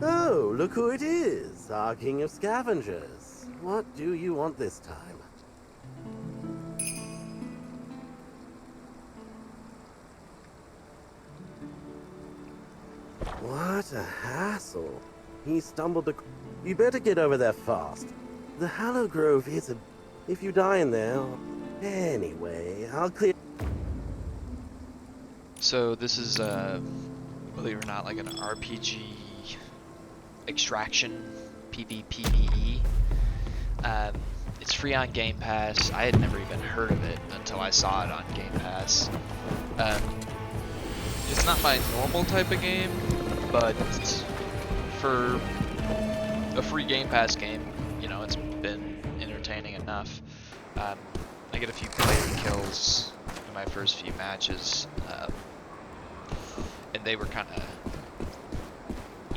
Oh, look who it is, our king of scavengers. What do you want this time? What a hassle. He stumbled the... You better get over there fast. The Hallow Grove is a... If you die in there... Anyway, I'll clear... So this is, believe it or not, like an RPG extraction PvPvE. It's free on Game Pass. I had never even heard of it until I saw it on Game Pass. It's not my normal type of game, but for a free Game Pass game, you know, it's been entertaining enough. I get a few player kills in my first few matches, and they were kind of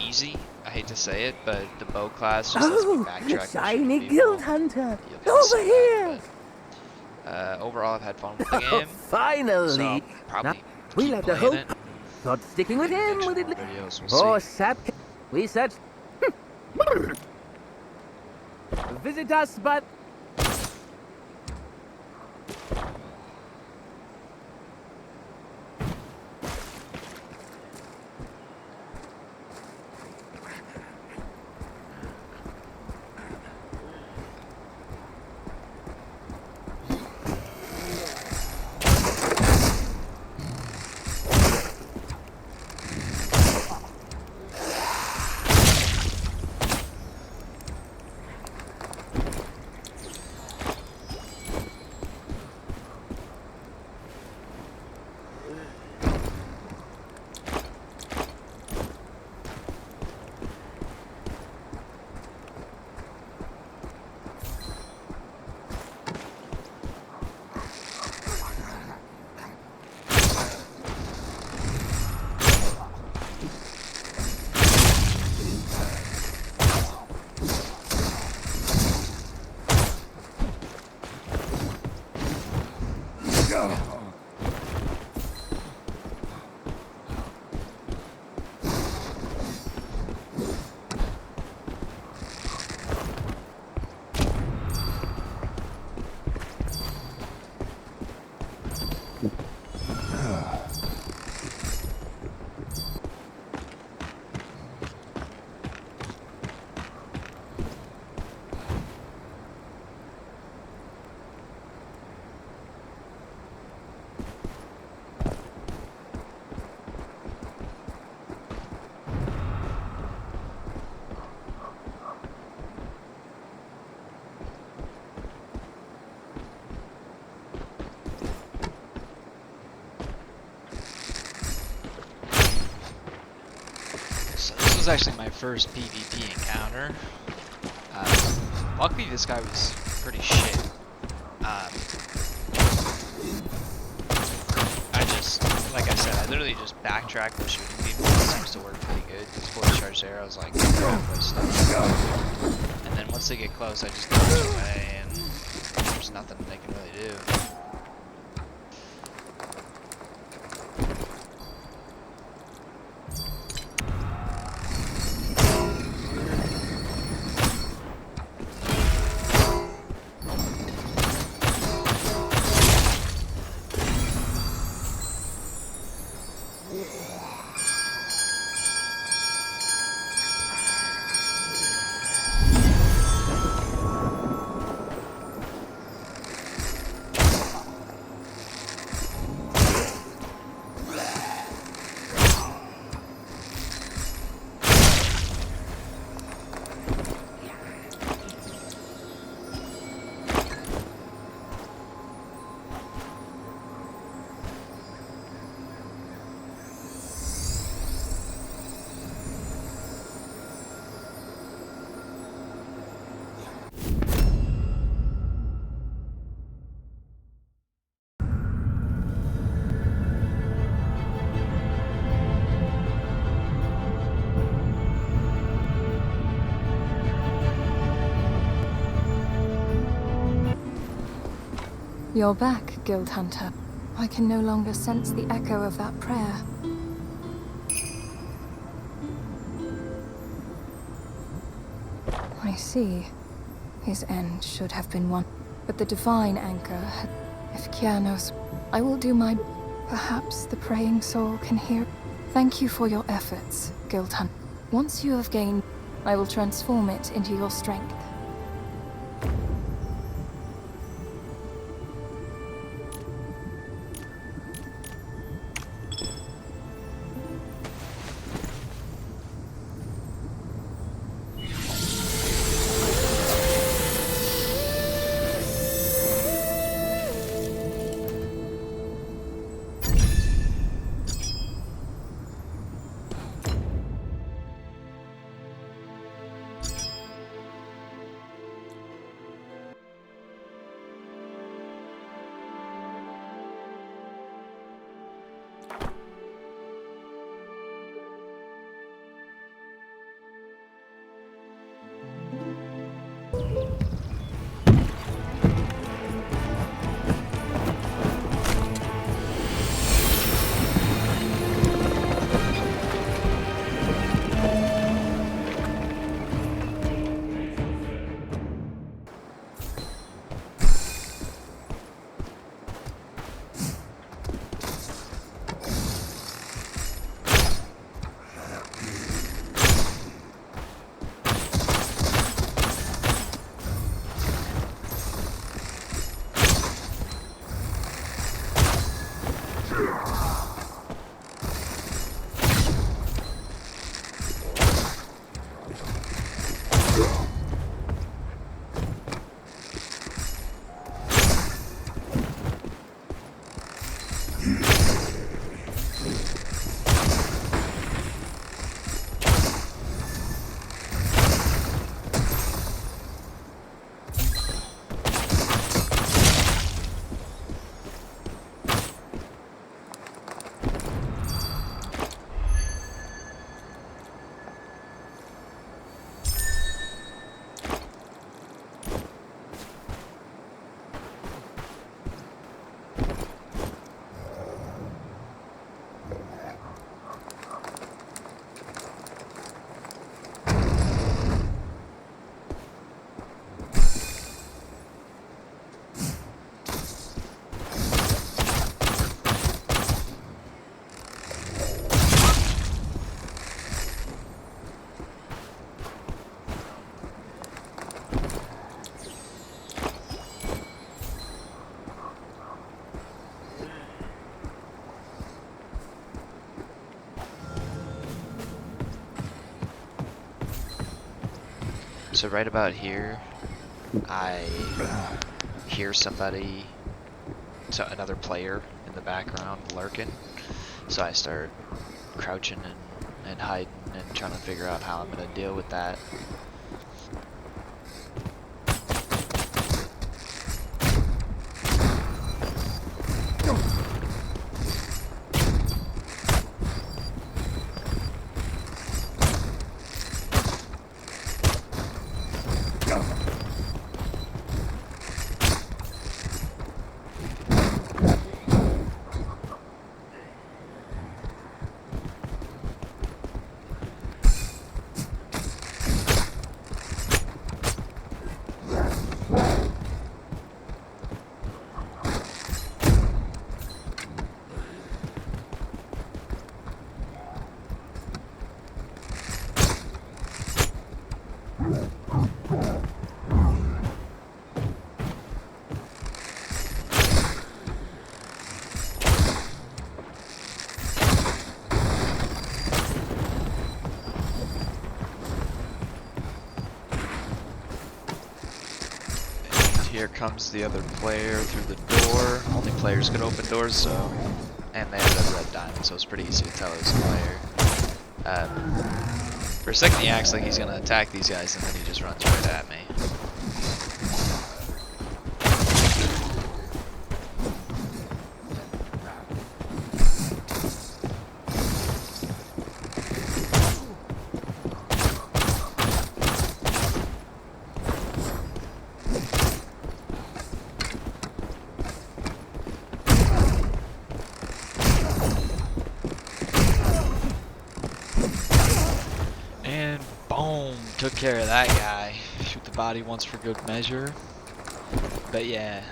easy. I hate to say it, but the bow class just lets me backtrack. Shiny guild hunter, over here! But, overall, I've had fun with the game. Finally! So probably we like to hope. it. Not sticking with him, with it. Videos, Oh, sap. We said. Visit us, but. Was actually my first PvP encounter. Luckily this guy was pretty shit. I just, like I said, I literally just backtracked with shooting people. It seems to work pretty good. It's fully charged arrows, like halfway stuff. And then once they get close, I just dodge away, and there's nothing they can really do. You're back, Guild Hunter. I can no longer sense the echo of that prayer. I see. His end should have been one. But the divine anchor had... If Kya knows, I will do my... Perhaps the praying soul can hear. Thank you for your efforts, Guild Hunt. Once you have gained, I will transform it into your strength. So right about here, I hear somebody, so another player in the background lurking. So I start crouching and hiding and trying to figure out how I'm going to deal with that. Here comes the other player through the door. Only players can open doors, so... And they have a red diamond, so it's pretty easy to tell who's a player. For a second he acts like he's gonna attack these guys, and then he just runs right at me. Took care of that guy. body once for good measure. But yeah,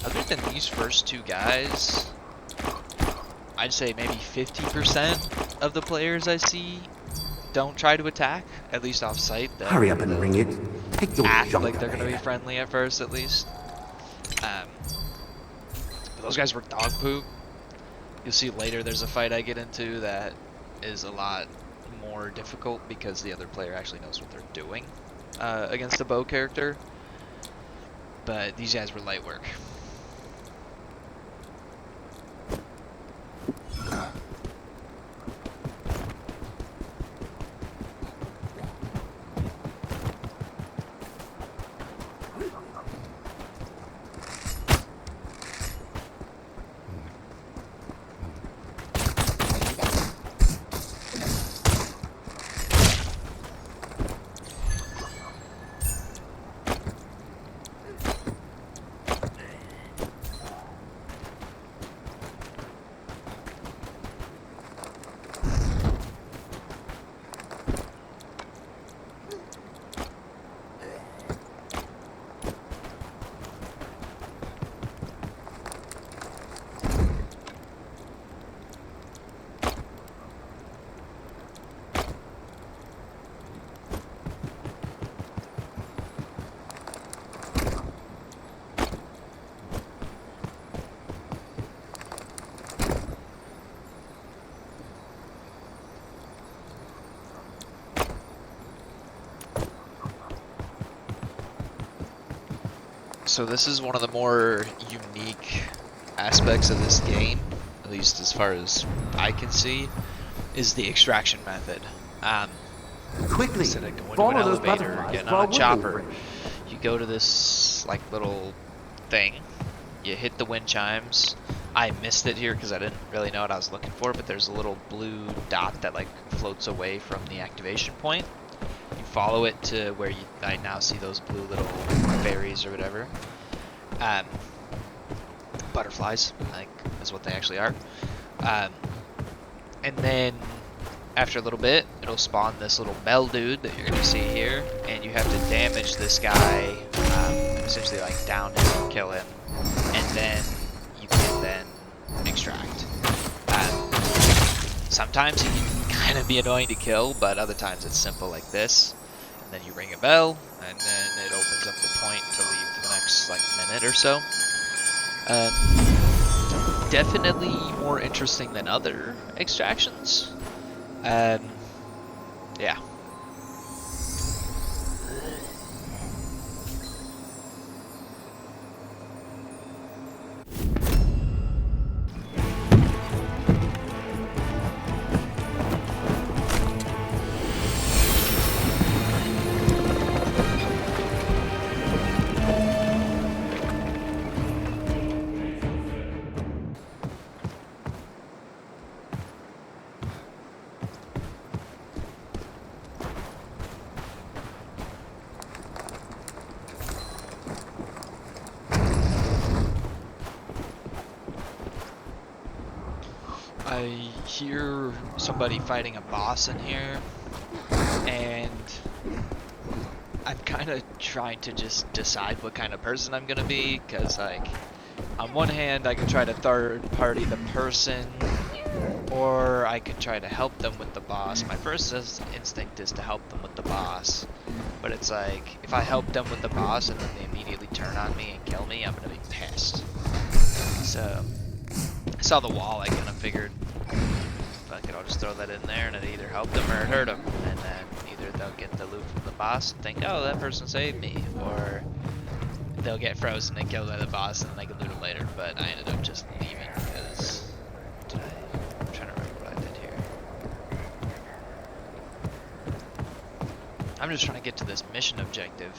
other than these first two guys, I'd say maybe 50% of the players I see don't try to attack, at least off site. Hurry up and ring it. Take your Act junk like out they're of gonna be here. friendly at first, at least. But those guys were dog poop. You'll see later there's a fight I get into that is a lot more difficult because the other player actually knows what they're doing against a bow character. But these guys were light work. So this is one of the more unique aspects of this game, at least as far as I can see, is the extraction method. Quickly, Instead of going to an follow those elevator or butterflies getting while on a waiting chopper, for it. you go to this like little thing, you hit the wind chimes. I missed it here because I didn't really know what I was looking for, but there's a little blue dot that like floats away from the activation point. You follow it to where I now see those blue little berries or whatever. Butterflies, I think is what they actually are. And then after a little bit, it'll spawn this little bell dude that you're gonna see here, and you have to damage this guy, essentially like down him and kill him, and then you can then extract. Sometimes he can kind of be annoying to kill, but other times it's simple like this. And then you ring a bell, and then it opens up the point to leave for the next like minute or so. Definitely more interesting than other extractions. Yeah. I hear somebody fighting a boss in here, and I'm kind of trying to just decide what kind of person I'm gonna be, because like, on one hand I can try to third party the person, or I can try to help them with the boss. My first instinct is to help them with the boss, but it's like, if I help them with the boss and then they immediately turn on me and kill me, I'm gonna be pissed. So I saw the wall, I kind of figured, fuck it, I'll just throw that in there and it either help them or it hurt them. And then either they'll get the loot from the boss and think, oh, that person saved me, or they'll get frozen and killed by the boss and then they can loot it later. But I ended up just leaving because I'm trying to remember what I did here. I'm just trying to get to this mission objective.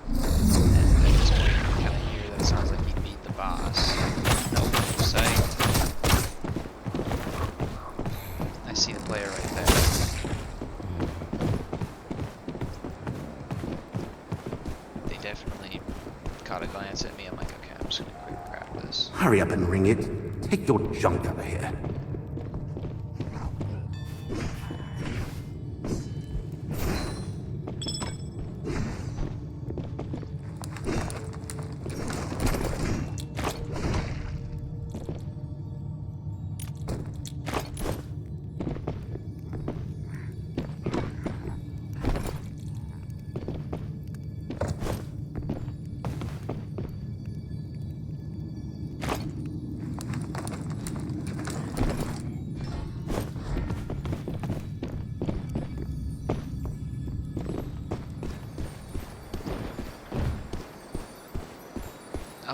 And at this point, you kind of hear that it sounds like he beat the boss. Nope, sight. I see the player right there. They definitely caught a glance at me. I'm like, okay, I'm just gonna quick grab this. Hurry up and ring it. Take your junk out of here.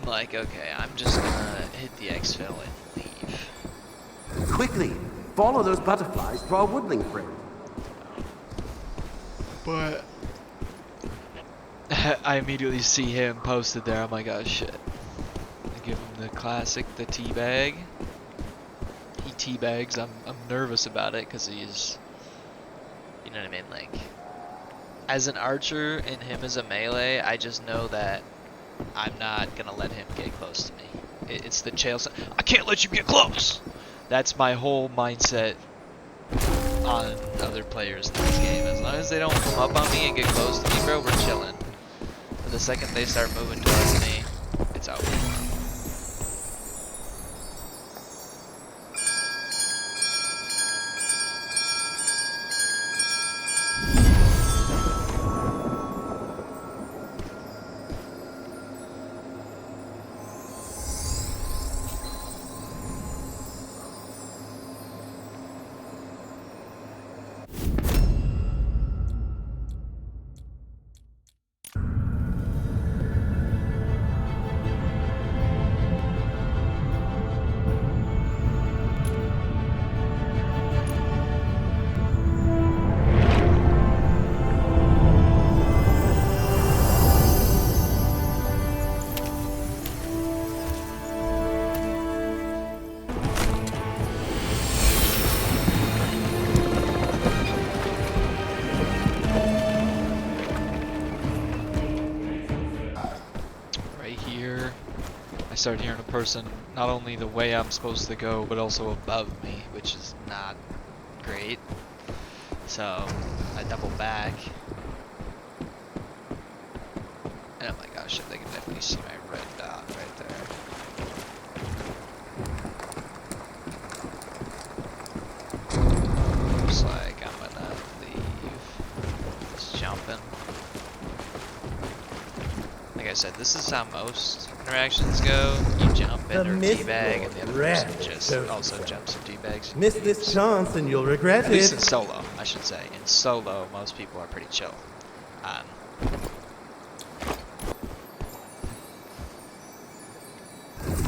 like, okay, I'm just gonna hit the exfil and leave. Quickly, follow those butterflies to our woodling friend. But I immediately see him posted there. I'm like, oh shit. I give him the classic, the teabag. He teabags. I'm nervous about it because he's, you know what I mean? Like, as an archer and him as a melee, I just know that I'm not gonna let him get close to me. It's the chael. I can't let you get close. That's my whole mindset on other players in this game. As long as they don't come up on me and get close to me, bro, we're chilling. But the second they start moving towards me, it's over. Start hearing a person not only the way I'm supposed to go, but also above me, which is not great. So I double back, and I'm like, oh shit, they can definitely see my red dot right there. Looks like I'm gonna leave. Just jumping. Like I said, this is how most interactions go. You jump in or teabag, and the other person just also jumps and teabags. Miss this chance and you'll regret At least it. in solo, I should say. In solo, most people are pretty chill.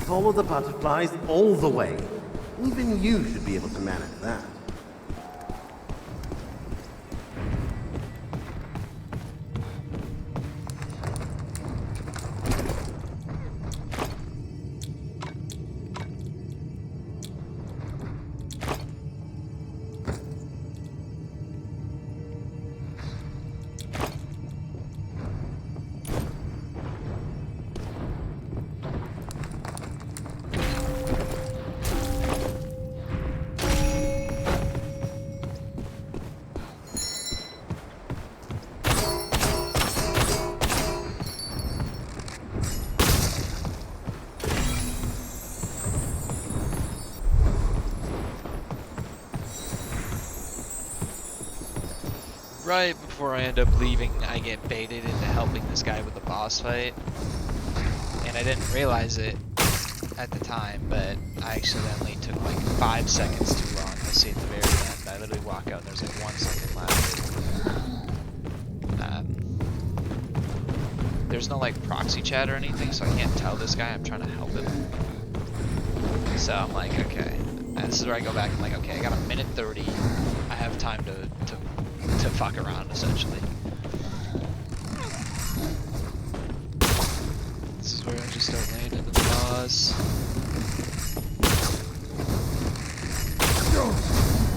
Follow the butterflies all the way. Even you should be able to manage that. Right before I end up leaving, I get baited into helping this guy with the boss fight. And I didn't realize it at the time, but I accidentally took like 5 seconds too long. I see at the very end, I literally walk out and there's like 1 second left. There's no like proxy chat or anything, so I can't tell this guy I'm trying to help him. So I'm like, okay. And this is where I go back, I'm like, okay, I got a minute 30. I have time to fuck around, essentially. This is where I just start laying into the boss.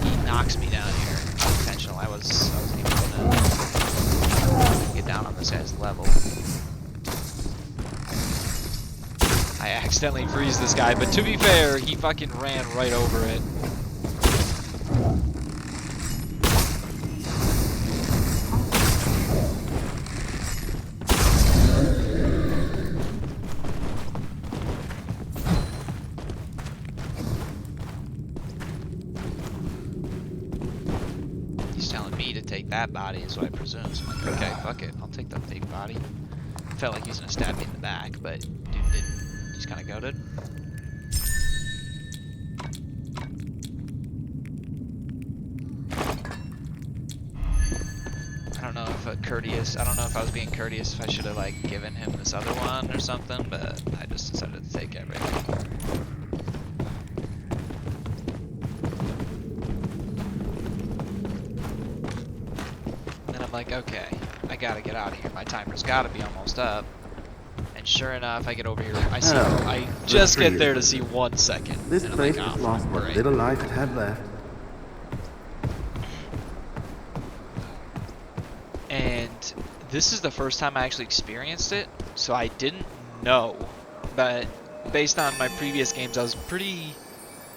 He knocks me down here. Unintentional. I wasn't even gonna get down on this guy's level. I accidentally freeze this guy, but to be fair, he fucking ran right over it. That body, so I presume. So I'm like, okay, fuck it, I'll take that big body. Felt like he was gonna stab me in the back, but dude didn't. He's kind of goated. I don't know if if I don't know if I was being courteous, if I should have like given him this other one or something, but I just decided to take everything. And then I'm like, okay, I gotta get out of here. My timer's gotta be almost up. And sure enough, I get over here. I just get there to see 1 second. This and I'm place like, has oh, lost what great. little life it had left. And this is the first time I actually experienced it, so I didn't know. But based on my previous games, I was pretty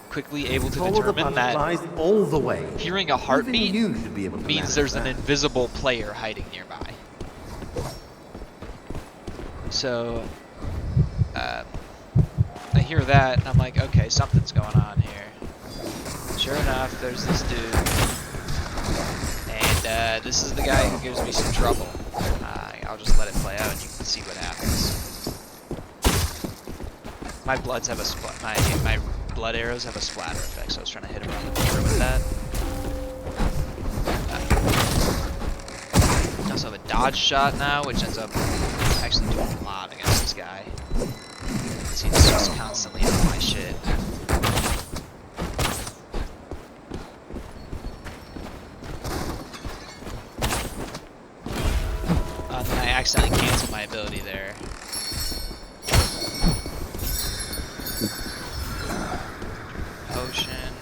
quickly able to Follow the determine that butterflies all the way. hearing a Even heartbeat you should be able to means manage there's an that. invisible player hiding nearby. So I hear that and I'm like, okay, something's going on here. Sure enough, there's this dude, and this is the guy who gives me some trouble. I'll just let it play out and you can see what happens. My bloods have a my blood arrows have a splatter effect, so I was trying to hit him around the corner with that. I also have a dodge shot now, which ends up actually doing a lot against this guy. He's just constantly on my shit. And then I accidentally canceled my ability there. Potion.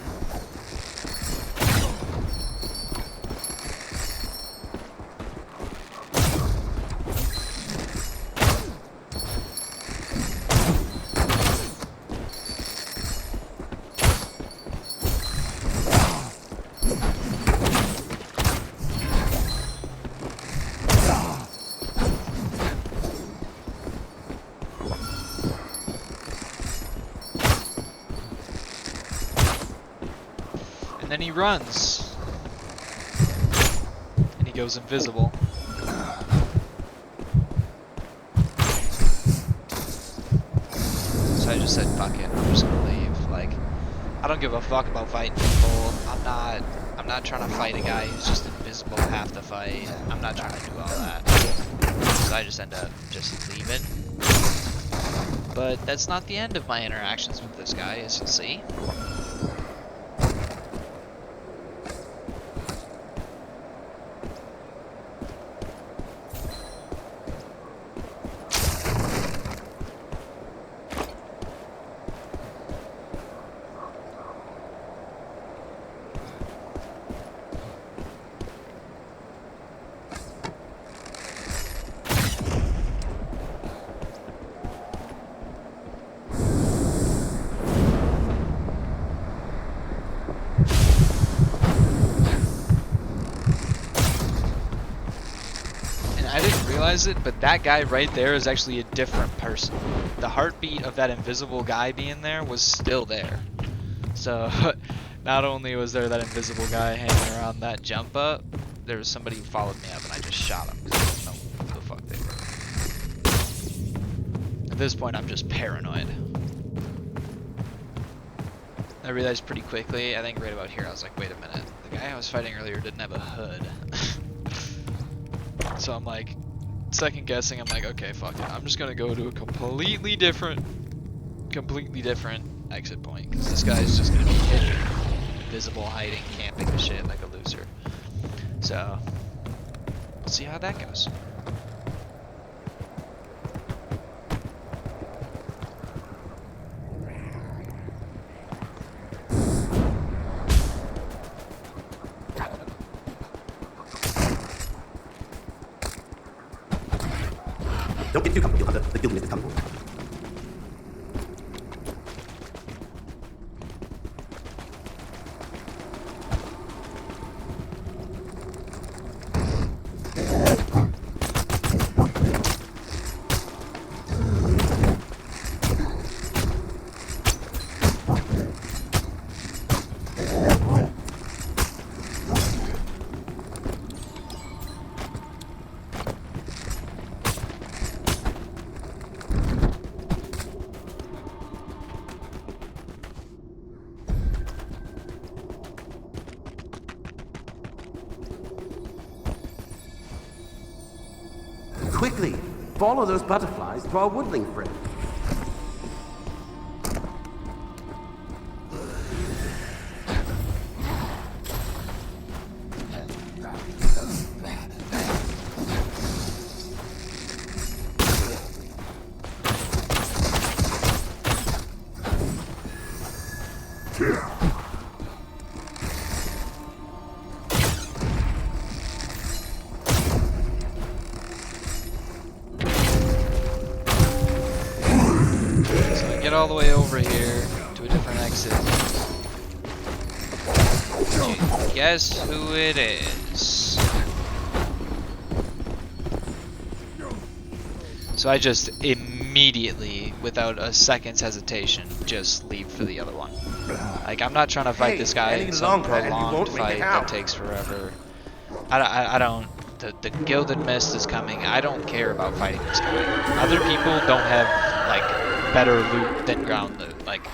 And then he runs. And he goes invisible. So I just said, fuck it, I'm just gonna leave. Like, I don't give a fuck about fighting people. I'm not trying to fight a guy who's just invisible half the fight. I'm not trying to do all that. So I just end up just leaving. But that's not the end of my interactions with this guy, as you'll see. It, but that guy right there is actually a different person. The heartbeat of that invisible guy being there was still there. So not only was there that invisible guy hanging around that jump up, there was somebody who followed me up and I just shot him because I didn't know who the fuck they were. At this point I'm just paranoid. I realized pretty quickly, I think right about here, I was like, wait a minute, the guy I was fighting earlier didn't have a hood. So I'm like, second guessing, I'm like, okay, fuck it. I'm just gonna go to a completely different exit point, because this guy's just gonna be hidden, invisible, hiding, camping the shit like a loser. So, we'll see how that goes. Don't get too comfortable. The guild is comfortable. Quickly, follow those butterflies to our woodling friend. So I get all the way over here to a different exit. Guess who it is? So I just immediately, without a second's hesitation, just leave for the other one. Like, I'm not trying to fight this guy in some prolonged fight that takes forever. I don't. The Gilded Mist is coming. I don't care about fighting this guy. Other people don't have, like, better loot than ground loot. Like,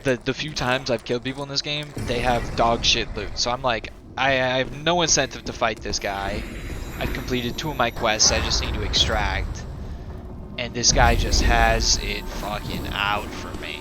the few times I've killed people in this game, they have dog shit loot. So I'm like, I have no incentive to fight this guy. I've completed 2 of my quests. I just need to extract. And this guy just has it fucking out for me.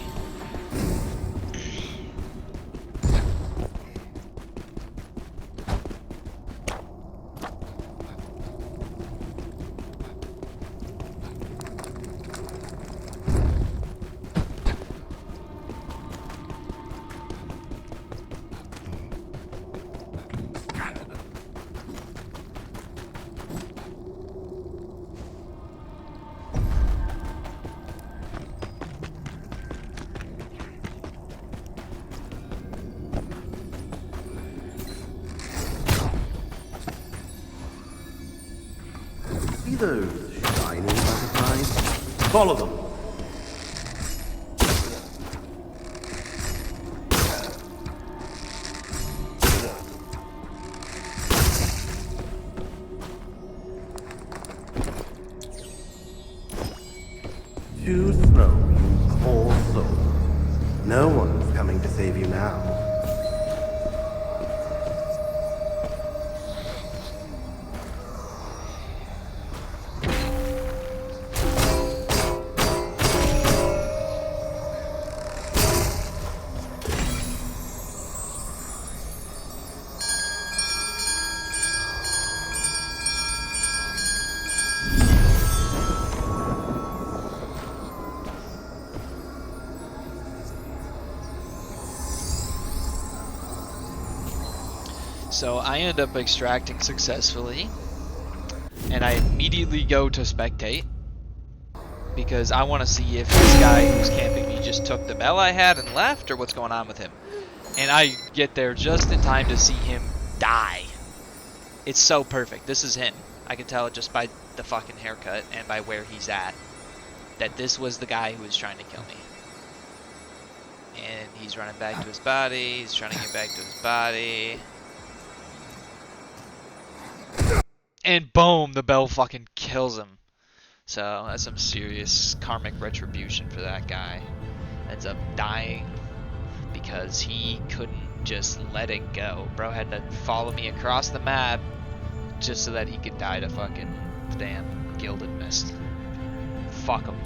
See those shining butterflies? Follow them. Too slow, you poor soul. No one's coming to save you now. So I end up extracting successfully, and I immediately go to Spectate, because I want to see if this guy who's camping me just took the bell I had and left, or what's going on with him. And I get there just in time to see him die. It's so perfect. This is him. I can tell it just by the fucking haircut and by where he's at, that this was the guy who was trying to kill me. And he's running back to his body, he's trying to get back to his body. And boom, the bell fucking kills him. So that's some serious karmic retribution for that guy. Ends up dying because he couldn't just let it go. Bro had to follow me across the map just so that he could die to fucking damn Gilded Mist. Fuck him.